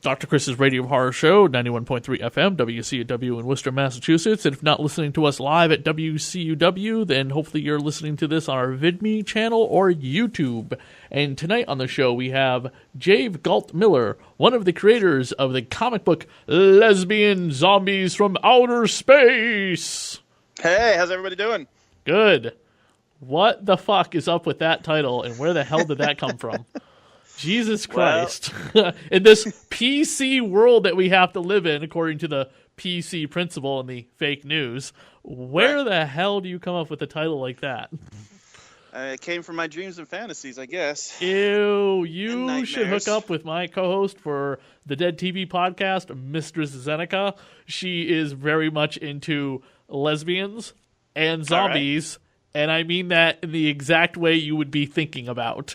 Dr. Chris's Radio Horror Show, 91.3 FM, WCUW in Worcester, Massachusetts. And if not listening to us live at WCUW, then hopefully you're listening to this on our VidMe channel or YouTube. And tonight on the show, we have Jave Galt Miller, one of the creators of the comic book Lesbian Zombies from Outer Space. Hey, how's everybody doing? Good. What the fuck is up with that title, and where the hell did that come from? Jesus Christ. Well, in this PC world that we have to live in, according to the PC principle and the fake news, where the hell do you come up with a title like that? It came from my dreams and fantasies, I guess. Ew, you should hook up with my co-host for the Dead TV podcast, Mistress Zeneca. She is very much into lesbians and zombies, and I mean that in the exact way you would be thinking about.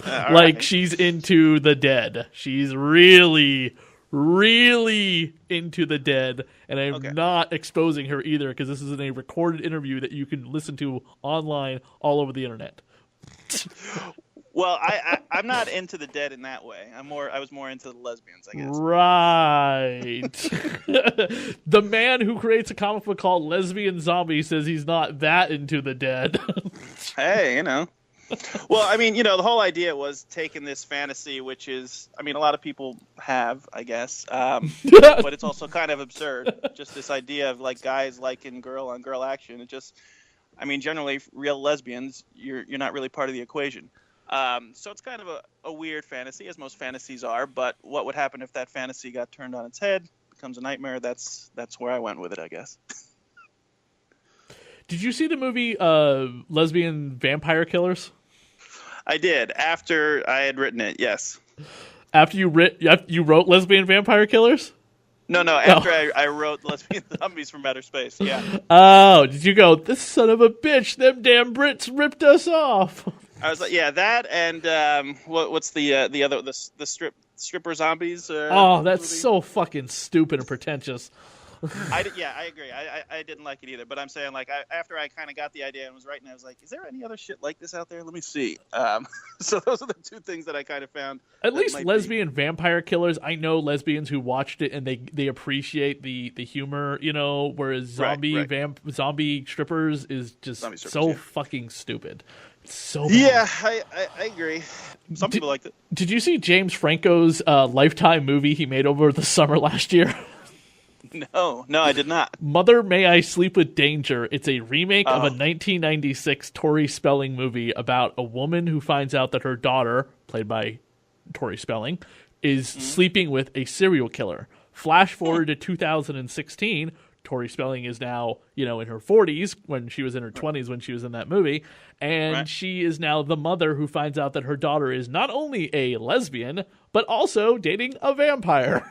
Like, she's into the dead. She's really, really into the dead. And I'm not exposing her either, because this is a recorded interview that you can listen to online all over the internet. Well, I'm not into the dead in that way. I was more into the lesbians, I guess. Right. The man who creates a comic book called Lesbian Zombie says he's not that into the dead. Hey, Well, I mean, the whole idea was taking this fantasy, which is, a lot of people have, I guess, but it's also kind of absurd. Just this idea of, like, guys liking girl-on-girl action. It just, generally, real lesbians, you're not really part of the equation. So it's kind of a weird fantasy, as most fantasies are, but what would happen if that fantasy got turned on its head, becomes a nightmare? That's where I went with it, I guess. Did you see the movie Lesbian Vampire Killers? I did, after I had written it, yes. After you wrote Lesbian Vampire Killers? No, after I wrote Lesbian Zombies from Outer Space, yeah. Oh, did you go, this son of a bitch, them damn Brits ripped us off? I was like, yeah, that and what's the other, the stripper zombies? That's movie? So fucking stupid and pretentious. I agree. I didn't like it either, but I'm saying, like, after I kind of got the idea and was writing, I was like, is there any other shit like this out there? Let me see. So those are the two things that I kind of found. At least Lesbian Vampire Killers, I know lesbians who watched it and they appreciate the humor, whereas zombie strippers is just fucking stupid. So bad. Yeah, I agree. Some people liked it. Did you see James Franco's Lifetime movie he made over the summer last year? No, I did not. Mother, May I Sleep with Danger. It's a remake of a 1996 Tori Spelling movie about a woman who finds out that her daughter, played by Tori Spelling, is sleeping with a serial killer. Flash forward to 2016. Tori Spelling is now, in her 40s, when she was in her 20s when she was in that movie, and she is now the mother who finds out that her daughter is not only a lesbian, but also dating a vampire.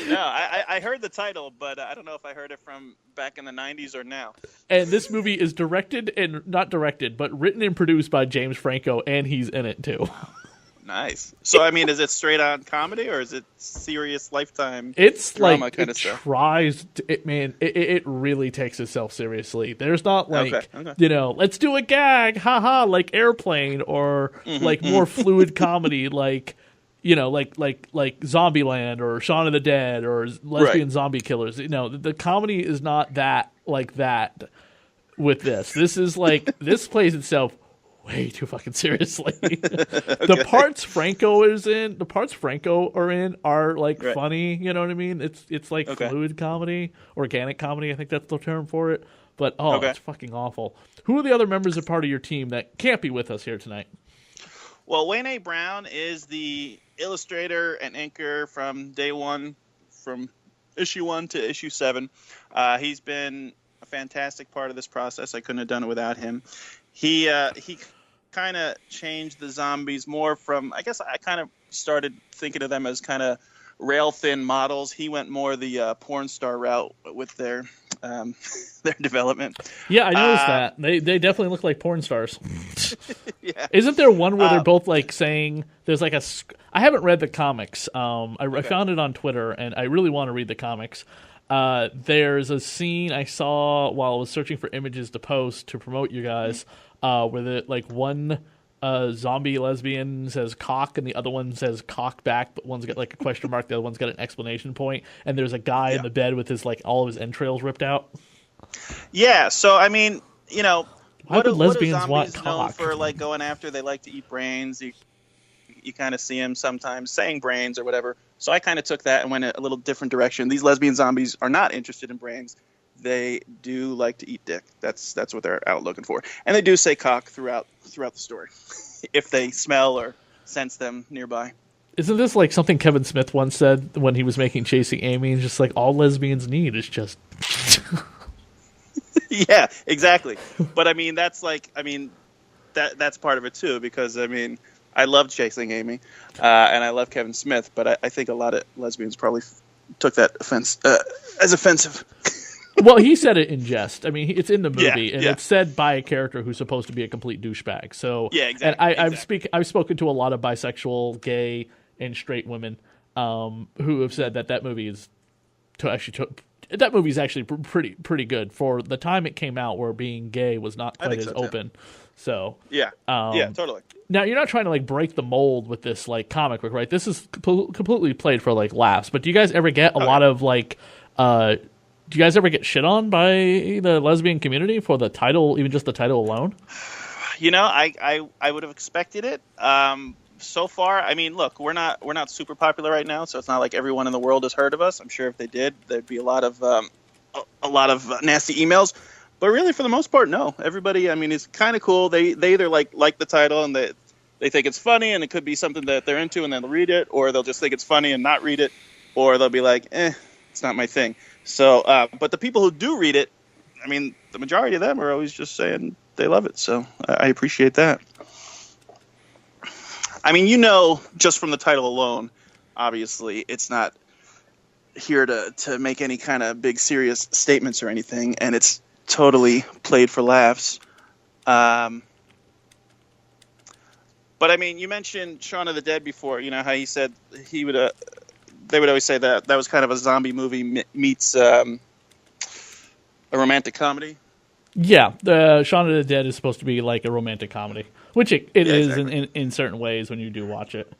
No, I heard the title, but I don't know if I heard it from back in the 90s or now. And this movie is not directed, but written and produced by James Franco, and he's in it too. Nice. So, is it straight on comedy, or is it serious Lifetime drama like kind of stuff? It really takes itself seriously. There's not like, let's do a gag, haha, like Airplane, or like more fluid comedy, like Zombieland or Shaun of the Dead or Lesbian Zombie Killers. The comedy is not that like that with this. This is like, this plays itself way too fucking seriously. The parts Franco are in are like funny, you know what I mean? It's like fluid comedy, organic comedy, I think that's the term for it. But it's fucking awful. Who are the other members of part of your team that can't be with us here tonight? Well, Wayne A. Brown is the illustrator and inker from day one, from issue 1 to issue 7. He's been a fantastic part of this process. I couldn't have done it without him. He kind of changed the zombies more from, I guess I kind of started thinking of them as kind of rail-thin models. He went more the porn star route with their development. Yeah, I noticed that. They definitely look like porn stars. Yeah. Isn't there one where they're both like saying, there's like I haven't read the comics. I found it on Twitter, and I really want to read the comics. There's a scene I saw while I was searching for images to post to promote you guys, where one zombie lesbian says cock and the other one says cock back, but one's got like a question mark, the other one's got an exclamation point, and there's a guy in the bed with his like all of his entrails ripped out. Yeah, so I mean, you know, why would lesbians what are zombies want known cock? for like going after? They like to eat brains. You kind of see them sometimes saying brains or whatever. So I kind of took that and went a little different direction. These lesbian zombies are not interested in brains. They do like to eat dick. That's what they're out looking for. And they do say cock throughout the story, if they smell or sense them nearby. Isn't this like something Kevin Smith once said when he was making Chasing Amy? And just like all lesbians need is just. Yeah, exactly. But I mean, that's part of it too, because I mean, I love Chasing Amy, and I love Kevin Smith, but I think a lot of lesbians probably took that offense as offensive. Well, he said it in jest. I mean, it's in the movie, and yeah. it's said by a character who's supposed to be a complete douchebag. So, yeah, exactly. And I've spoken to a lot of bisexual, gay, and straight women who have said that movie is that movie's actually pretty good for the time it came out, where being gay was not quite as open. So yeah, totally. Now you're not trying to like break the mold with this like comic book, right? This is completely played for like laughs. But do you guys ever get a lot of like? Do you guys ever get shit on by the lesbian community for the title, even just the title alone? You know, I would have expected it. So far, I mean, look, we're not super popular right now, so it's not like everyone in the world has heard of us. I'm sure if they did, there'd be a lot of nasty emails. But really, for the most part, no. Everybody, I mean, it's kind of cool. They either like the title and they think it's funny and it could be something that they're into and then they'll read it, or they'll just think it's funny and not read it, or they'll be like, it's not my thing. So, but the people who do read it, I mean, the majority of them are always just saying they love it. So I appreciate that. I mean, you know, just from the title alone, obviously, it's not here to make any kind of big serious statements or anything, and it's totally played for laughs. But I mean, you mentioned Shaun of the Dead before. You know how he said he would. They would always say that was kind of a zombie movie meets a romantic comedy. Yeah, the Shaun of the Dead is supposed to be like a romantic comedy, which it is exactly. in certain ways when you do watch it.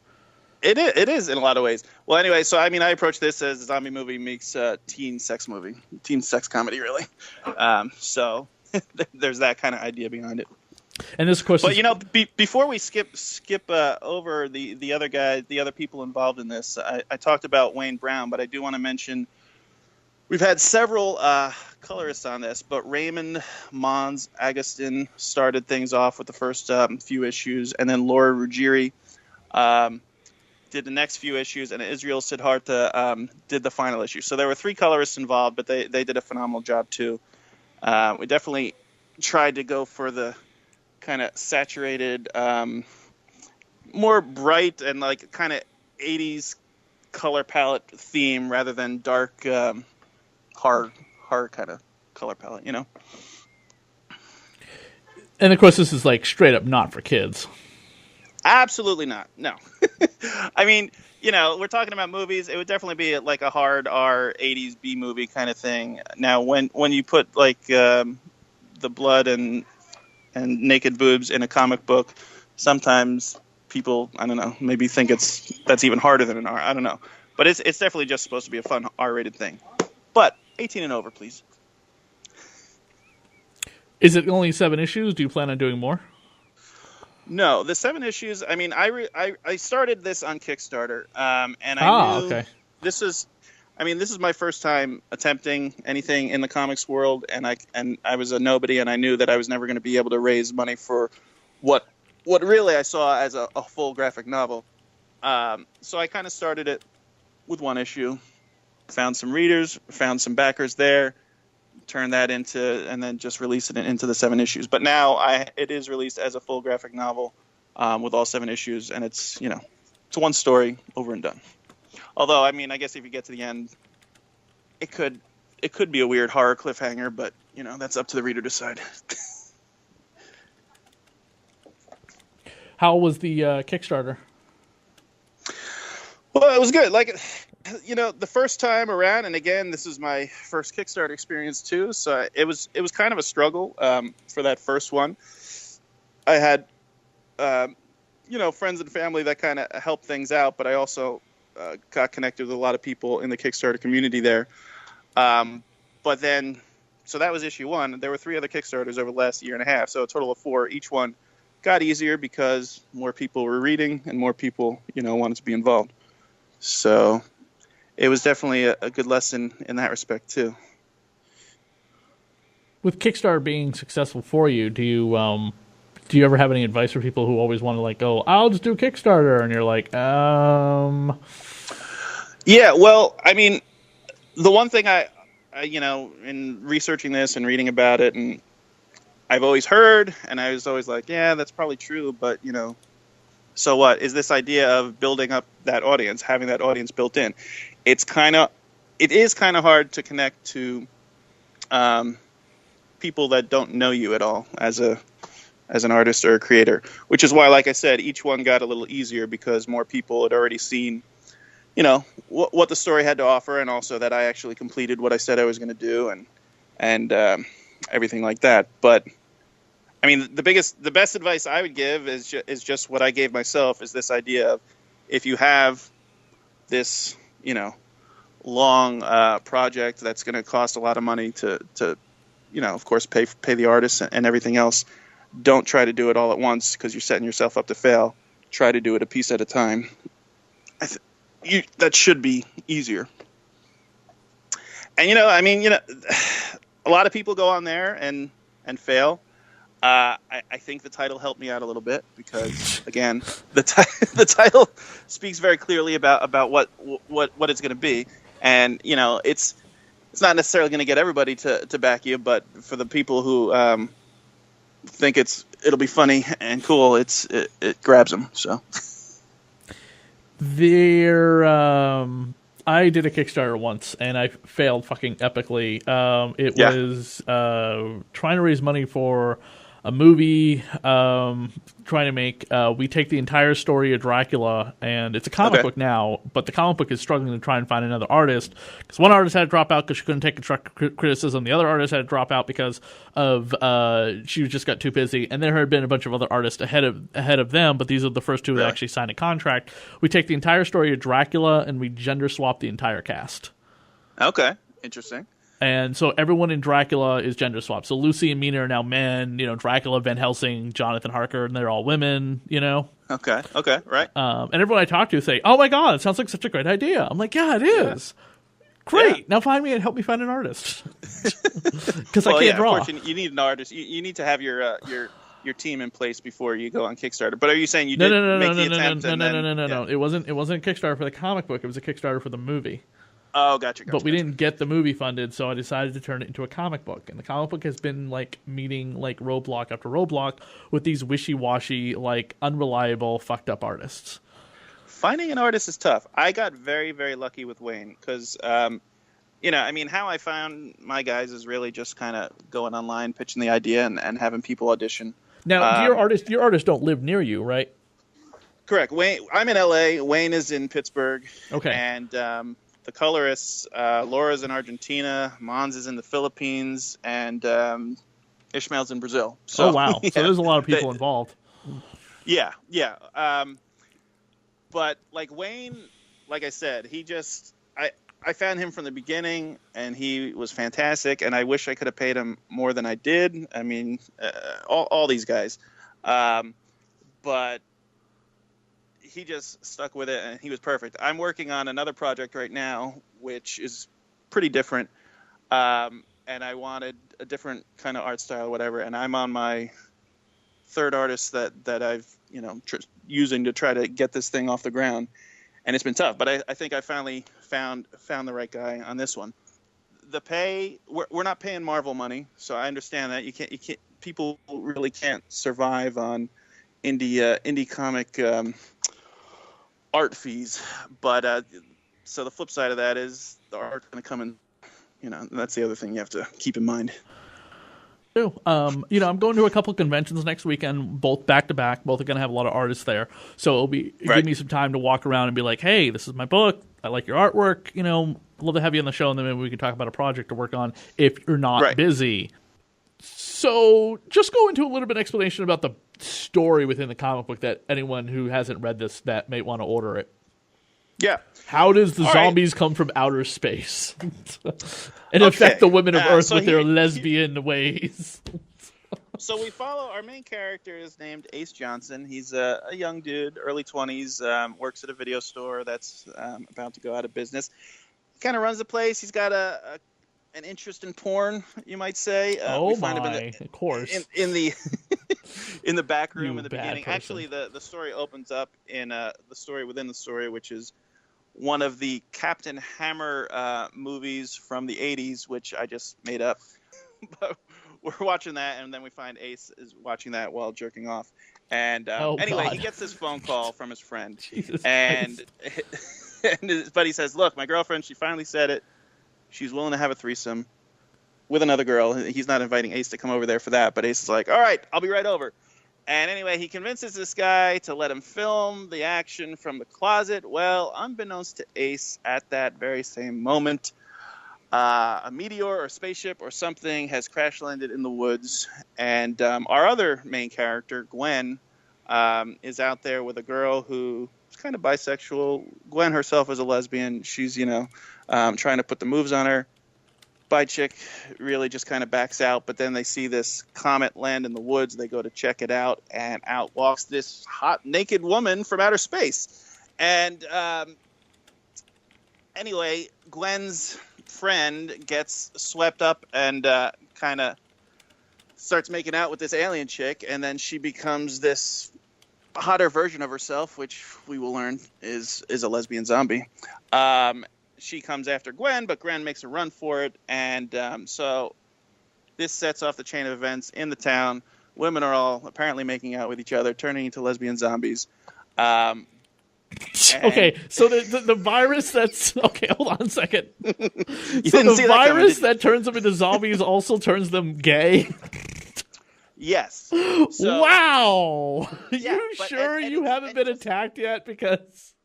It is in a lot of ways. Well, anyway, so I mean, I approach this as a zombie movie meets teen sex comedy, really. So there's that kind of idea behind it. And this, of course, but you know, before we skip over the other guy, the other people involved in this, I talked about Wayne Brown, but I do want to mention we've had several colorists on this, but Raymond Mons Agustin started things off with the first few issues, and then Laura Ruggieri did the next few issues, and Israel Siddhartha did the final issue. So there were 3 colorists involved, but they did a phenomenal job too. We definitely tried to go for the kind of saturated, more bright and like kind of 80s color palette theme rather than dark, hard kind of color palette, you know? And of course, this is like straight up not for kids. Absolutely not. No. I mean, you know, we're talking about movies. It would definitely be like a hard R 80s B movie kind of thing. Now, when you put like the blood and naked boobs in a comic book, sometimes people, I don't know, maybe think that's even harder than an R. I don't know. But it's definitely just supposed to be a fun R-rated thing. But 18 and over, please. Is it only 7 issues? Do you plan on doing more? No, the 7 issues. I mean, I started this on Kickstarter, and I knew okay. This is my first time attempting anything in the comics world, and I was a nobody, and I knew that I was never going to be able to raise money for what really I saw as a full graphic novel. So I kind of started it with 1 issue, found some readers, found some backers there, turned that into, and then just released it into the 7 issues. But now it is released as a full graphic novel with all 7 issues, and it's, you know, it's 1 story over and done. Although, I mean, I guess if you get to the end, it could be a weird horror cliffhanger, but, you know, that's up to the reader to decide. How was the Kickstarter? Well, it was good. Like, you know, the first time around, and again, this is my first Kickstarter experience too, so it was kind of a struggle for that first one. I had friends and family that kind of helped things out, but I also got connected with a lot of people in the Kickstarter community there. But then, so that was issue 1. There were 3 other Kickstarters over the last year and a half, so a total of 4. Each one got easier because more people were reading and more people, wanted to be involved. So it was definitely a good lesson in that respect too. With Kickstarter being successful for you, do you ever have any advice for people who always want to go, I'll just do Kickstarter, and you're like, Yeah, well, I mean, the one thing I in researching this and reading about it, and I've always heard, and I was always like, yeah, that's probably true, but so what is this idea of building up that audience, having that audience built in? It is kind of hard to connect to people that don't know you at all as an artist or a creator, which is why, like I said, each one got a little easier because more people had already seen, what the story had to offer, and also that I actually completed what I said I was going to do, and everything like that. But I mean, the best advice I would give is just what I gave myself, is this idea of, if you have this, long project that's going to cost a lot of money to of course pay the artists and everything else, don't try to do it all at once because you're setting yourself up to fail. Try to do it a piece at a time. That should be easier. And a lot of people go on there and fail. I think the title helped me out a little bit because, again, the title speaks very clearly about what it's going to be, and it's not necessarily going to get everybody to back you, but for the people who think it'll be funny and cool, it grabs them. So I did a Kickstarter once and I failed fucking epically. It was trying to raise money for a movie, trying to make, we take the entire story of Dracula, and it's a comic book now, but the comic book is struggling to try and find another artist, because one artist had to drop out because she couldn't take constructive criticism, the other artist had to drop out because of, she just got too busy, and there had been a bunch of other artists ahead of them, but these are the first 2 that actually signed a contract. We take the entire story of Dracula, and we gender swap the entire cast. Okay, interesting. And so everyone in Dracula is gender swapped. So Lucy and Mina are now men, Dracula, Van Helsing, Jonathan Harker, and they're all women, Okay, right. And everyone I talk to say, oh my God, it sounds like such a great idea. I'm like, yeah, it is. Great. Yeah. Now find me and help me find an artist. Because I can't draw. Of course, you need an artist. You need to have your team in place before you go on Kickstarter. But are you saying you did make the attempt? No. It wasn't a Kickstarter for the comic book. It was a Kickstarter for the movie. Oh, gotcha. But we didn't get the movie funded, so I decided to turn it into a comic book. And the comic book has been meeting roadblock after roadblock with these wishy-washy, unreliable, fucked up artists. Finding an artist is tough. I got very, very lucky with Wayne because, how I found my guys is really just kind of going online, pitching the idea, and having people audition. Now, your artists don't live near you, right? Correct. Wayne, I'm in L.A. Wayne is in Pittsburgh. Okay. And the colorists, Laura's in Argentina, Mons is in the Philippines, and Ishmael's in Brazil. So, oh, wow. So there's a lot of people involved. Yeah. But Wayne, like I said, I found him from the beginning, and he was fantastic, and I wish I could have paid him more than I did. I mean, all these guys. But he just stuck with it, and he was perfect. I'm working on another project right now, which is pretty different, and I wanted a different kind of art style or whatever, and I'm on my 3rd artist that I've using to try to get this thing off the ground, and it's been tough, but I think I finally found the right guy on this one. The pay, we're not paying Marvel money, so I understand that you can't people really can't survive on indie comic art fees, but so the flip side of that is the art's going to come in, that's the other thing you have to keep in mind. I'm going to a couple of conventions next weekend, both back to back. Both are going to have a lot of artists there, so it'll give me some time to walk around and be like, hey, this is my book, I like your artwork, love to have you on the show, and then maybe we can talk about a project to work on if you're not busy. So just go into a little bit of explanation about the story within the comic book that anyone who hasn't read this that may want to order it. Yeah. How does the zombies come from outer space and affect the women of Earth with their lesbian ways? So we follow our main character is named Ace Johnson. He's a young dude, early 20s, works at a video store that's about to go out of business. He kind of runs the place. He's got an interest in porn, you might say. Of course. In the in the back room You in the bad beginning. person. Actually, the story opens up in the story within the story, which is one of the Captain Hammer movies from the 80s, which I just made up. But we're watching that, and then we find Ace is watching that while jerking off. And anyway, God. he gets this phone call from his friend. Jesus and his buddy says, look, my girlfriend, she finally said it. She's willing to have a threesome with another girl. He's not inviting Ace to come over there for that, but Ace is like, all right, I'll be right over. And anyway, he convinces this guy to let him film the action from the closet. Well, unbeknownst to Ace, at that very same moment, a meteor or spaceship or something has crash landed in the woods. And our other main character, Gwen, is out there with a girl who is kind of bisexual. Gwen herself is a lesbian. She's, trying to put the moves on her. Bi chick really just kind of backs out, but then they see this comet land in the woods. They go to check it out, and out walks this hot, naked woman from outer space. And anyway, Gwen's friend gets swept up and kind of starts making out with this alien chick, and then she becomes this hotter version of herself, which we will learn is a lesbian zombie. She comes after Gwen, but Gwen makes a run for it, and so this sets off the chain of events in the town. Women are all apparently making out with each other, turning into lesbian zombies. Okay, so the virus that's... Okay, hold on a second. You So didn't see the that coming, virus did you? that turns them into zombies also turns them gay? Yes. So, Wow! Yeah, You but- sure and you it's- haven't and been just- attacked yet? Because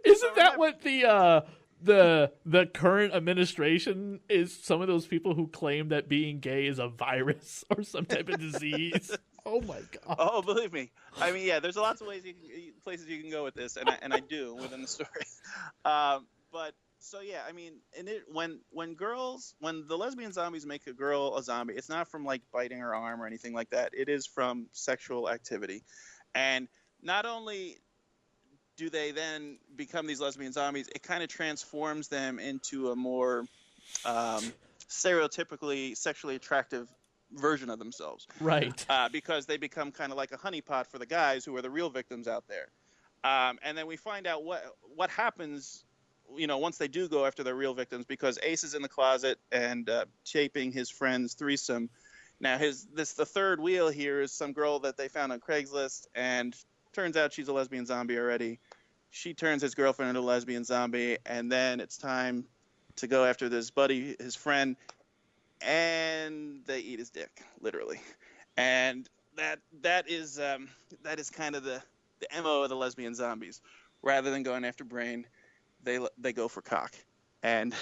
isn't that what the current administration is? Some of those people who claim that being gay is a virus or some type of disease. Oh my god! Oh, believe me. I mean, yeah, there's lots of places you can go with this, and I do within the story. But so yeah, I mean, when the lesbian zombies make a girl a zombie, it's not from like biting her arm or anything like that. It is from sexual activity, and not only do they then become these lesbian zombies, it kind of transforms them into a more stereotypically sexually attractive version of themselves. Right. Because they become kind of like a honeypot for the guys who are the real victims out there. And then we find out what happens, once they do go after their real victims, because Ace is in the closet and taping his friend's threesome. Now, the third wheel here is some girl that they found on Craigslist, and turns out she's a lesbian zombie already. She turns his girlfriend into a lesbian zombie, and then it's time to go after this buddy, his friend, and they eat his dick, literally. And that is kind of the MO of the lesbian zombies. Rather than going after brain, they go for cock. And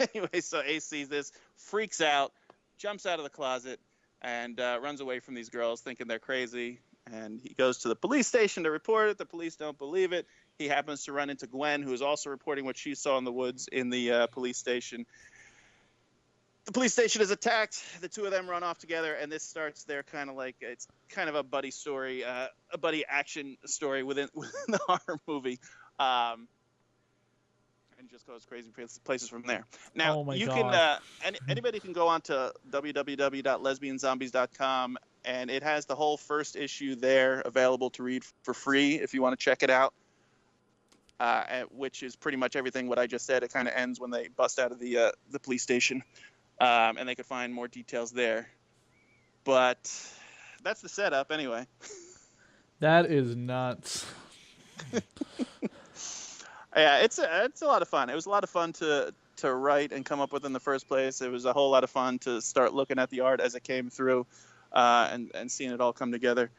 anyway, so Ace sees this, freaks out, jumps out of the closet, and runs away from these girls, thinking they're crazy. And he goes to the police station to report it. The police don't believe it. He happens to run into Gwen, who is also reporting what she saw in the woods in the police station. The police station is attacked. The two of them run off together, and this starts their it's kind of a buddy story, a buddy action story within the horror movie, and just goes crazy places from there. Now, Oh my you God. can anybody can go on to www.lesbianzombies.com, and it has the whole first issue there available to read for free if you want to check it out. Which is pretty much everything what I just said. It kind of ends when they bust out of the police station. And they could find more details there. But that's the setup anyway. That is nuts. Yeah, it's a lot of fun. It was a lot of fun to write and come up with in the first place. It was a whole lot of fun to start looking at the art as it came through and seeing it all come together.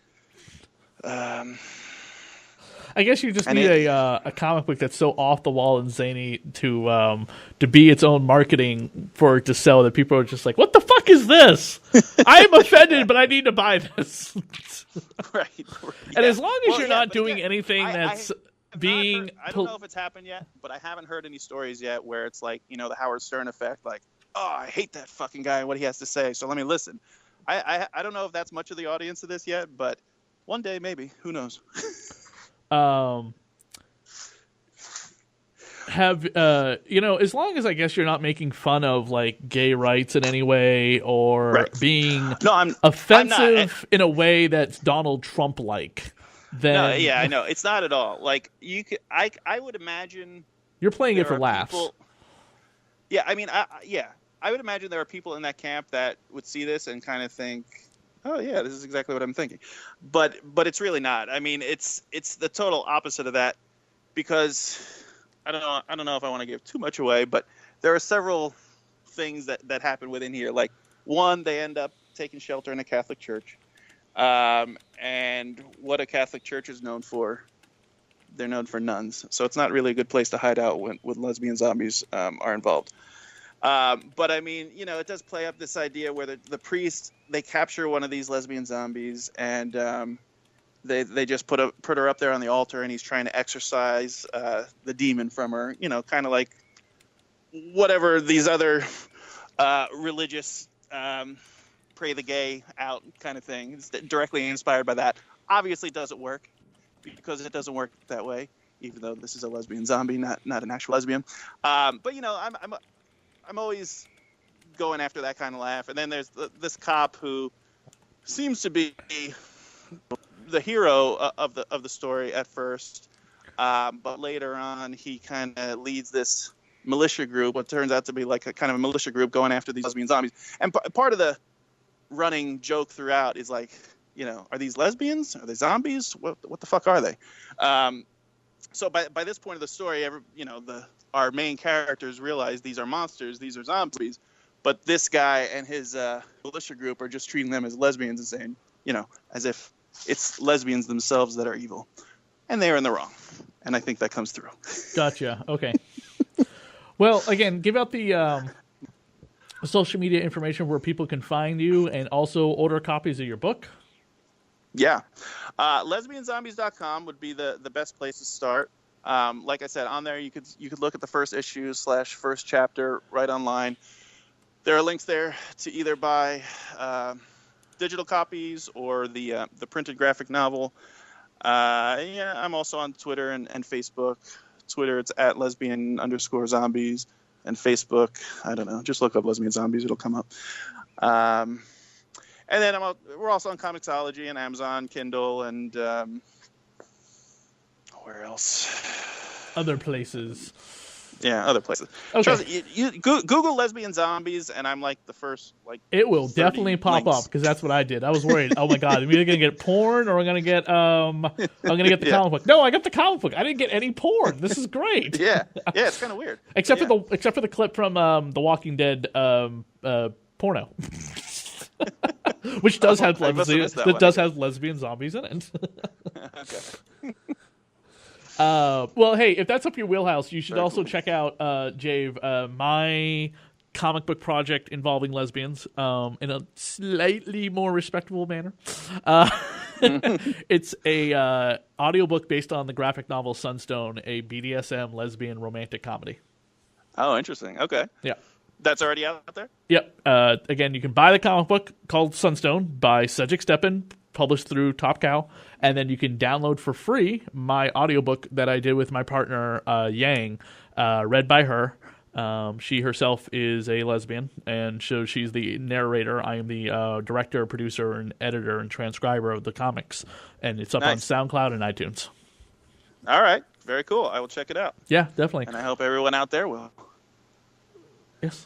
I guess you just need a comic book that's so off the wall and zany to be its own marketing for it to sell that people are just like, what the fuck is this? I am offended, but I need to buy this. Right. And as long as you're not doing anything that's being... I don't know if it's happened yet, but I haven't heard any stories yet where it's like, you know, the Howard Stern effect, like, oh, I hate that fucking guy and what he has to say, so let me listen. I don't know if that's much of the audience of this yet, but one day maybe. Who knows? As long as I guess you're not making fun of like gay rights in any way or being offensive in a way that's Donald Trump like, then I know it's not at all. Like I would imagine you're playing it for laughs. I would imagine there are people in that camp that would see this and kind of think, oh yeah, this is exactly what I'm thinking. But it's really not. I mean, it's the total opposite of that, because I don't know if I want to give too much away, but there are several things that happen within here. Like, one, they end up taking shelter in a Catholic church. And what a Catholic church is known for, they're known for nuns. So it's not really a good place to hide out when lesbian zombies are involved. But I mean, you know, it does play up this idea where the priest, they capture one of these lesbian zombies, and they just put her up there on the altar, and he's trying to exorcise the demon from her. You know, kind of like whatever these other religious pray the gay out kind of thing. It's directly inspired by that. Obviously, it doesn't work, because it doesn't work that way. Even though this is a lesbian zombie, not an actual lesbian. But you know, I'm always going after that kind of laugh. And then there's this cop who seems to be the hero of the story at first, but later on he kind of leads this militia group, what turns out to be like a kind of a militia group going after these lesbian zombies. And part of the running joke throughout is like, you know, are these lesbians? Are they zombies? What the fuck are they? So by this point of the story, our main characters realize these are monsters, these are zombies, but this guy and his militia group are just treating them as lesbians and saying, you know, as if it's lesbians themselves that are evil. And they are in the wrong. And I think that comes through. Gotcha. Okay. Well, again, give out the social media information where people can find you and also order copies of your book. Yeah. Lesbianzombies.com would be the best place to start. Like I said, on there you could look at the first issue / first chapter right online. There are links there to either buy digital copies or the printed graphic novel. I'm also on Twitter and Facebook. Twitter, it's at lesbian_zombies, and Facebook, I don't know, just look up lesbian zombies, it'll come up. And then we're also on Comixology and Amazon, Kindle, and where else? Other places. Yeah, other places. Okay. You Google lesbian zombies, and I'm like the first It will definitely pop up, because that's what I did. I was worried. Oh my god, am I either gonna get porn or I'm gonna get the comic book? No, I got the comic book. I didn't get any porn. This is great. Yeah, it's kind of weird. except for the clip from The Walking Dead porno. Which does have lesbian zombies in it. Okay. Well, hey, if that's up your wheelhouse, you should also check out, Jave, my comic book project involving lesbians in a slightly more respectable manner. It's a audiobook based on the graphic novel Sunstone, a BDSM lesbian romantic comedy. Oh, interesting. Okay. Yeah. That's already out there? Yep. Again, you can buy the comic book called Sunstone by Cedric Steppen, published through Top Cow, and then you can download for free my audiobook that I did with my partner, Yang, read by her. She herself is a lesbian, and so she's the narrator. I am the director, producer, and editor and transcriber of the comics, and it's up on SoundCloud and iTunes. All right. Very cool. I will check it out. Yeah, definitely. And I hope everyone out there will. Yes.